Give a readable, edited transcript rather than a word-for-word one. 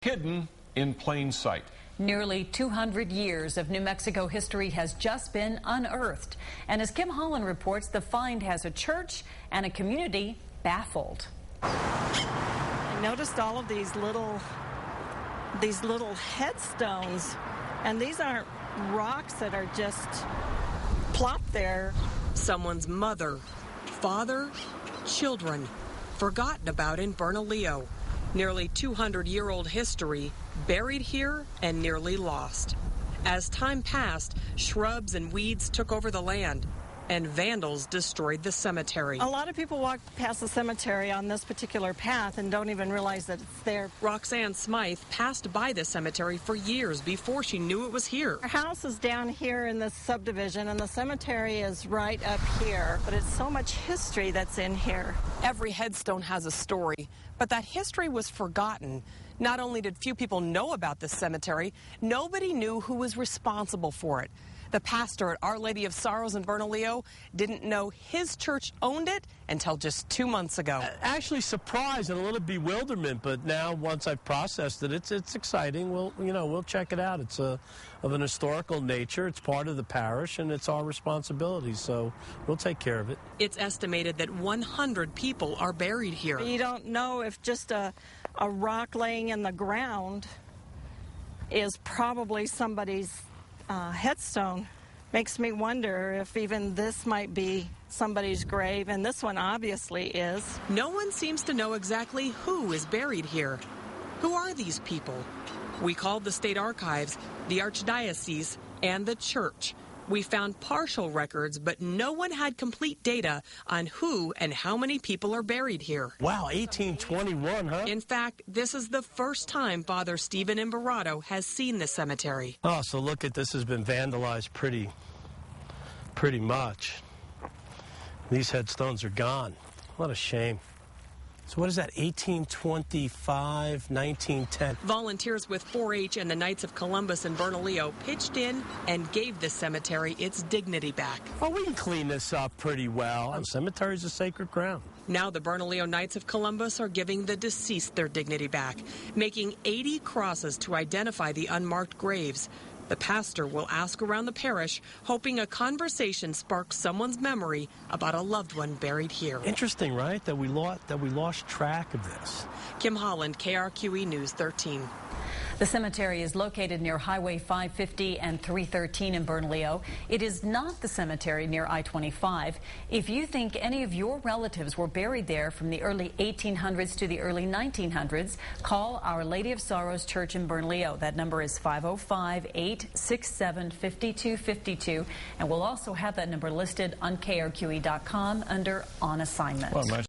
hidden in plain sight. Nearly 200 years of New Mexico history has just been unearthed. And as Kim Holland reports, the find has a church and a community baffled. I noticed all of these little headstones, and these aren't rocks that are just plopped there. Someone's mother, father, children, forgotten about in Bernalillo. Nearly 200-year-old history, buried here and nearly lost. As time passed, shrubs and weeds took over the land, and vandals destroyed the cemetery. A lot of people walk past the cemetery on this particular path and don't even realize that it's there. Roxanne Smythe passed by the cemetery for years before she knew it was here. Our house is down here in this subdivision, and the cemetery is right up here. But it's so much history that's in here. Every headstone has a story, but that history was forgotten. Not only did few people know about this cemetery, nobody knew who was responsible for it. The pastor at Our Lady of Sorrows in Bernalillo didn't know his church owned it until just 2 months ago. Actually surprised and a little bewilderment, but now once I've processed it, it's exciting. We'll check it out. It's of an historical nature. It's part of the parish, and it's our responsibility, so we'll take care of it. It's estimated that 100 people are buried here. You don't know if just a rock laying in the ground is probably somebody's headstone. Makes me wonder if even this might be somebody's grave, and this one obviously is. No one seems to know exactly who is buried here. Who are these people? We called the state archives, the archdiocese, and the church. We found partial records, but no one had complete data on who and how many people are buried here. Wow, 1821, huh? In fact, this is the first time Father Stephen Imbarrato has seen the cemetery. Oh, so look at this, has been vandalized pretty much. These headstones are gone. What a shame. So what is that, 1825, 1910? Volunteers with 4-H and the Knights of Columbus in Bernalillo pitched in and gave the cemetery its dignity back. Oh, we can clean this up pretty well. The cemetery is a sacred ground. Now the Bernalillo Knights of Columbus are giving the deceased their dignity back, making 80 crosses to identify the unmarked graves. The pastor will ask around the parish, hoping a conversation sparks someone's memory about a loved one buried here. Interesting, right? That we lost track of this. Kim Holland, KRQE News 13. The cemetery is located near Highway 550 and 313 in Bernalillo. It is not the cemetery near I-25. If you think any of your relatives were buried there from the early 1800s to the early 1900s, call Our Lady of Sorrows Church in Bernalillo. That number is 505-867-5252, and we'll also have that number listed on krqe.com under On Assignment. Well,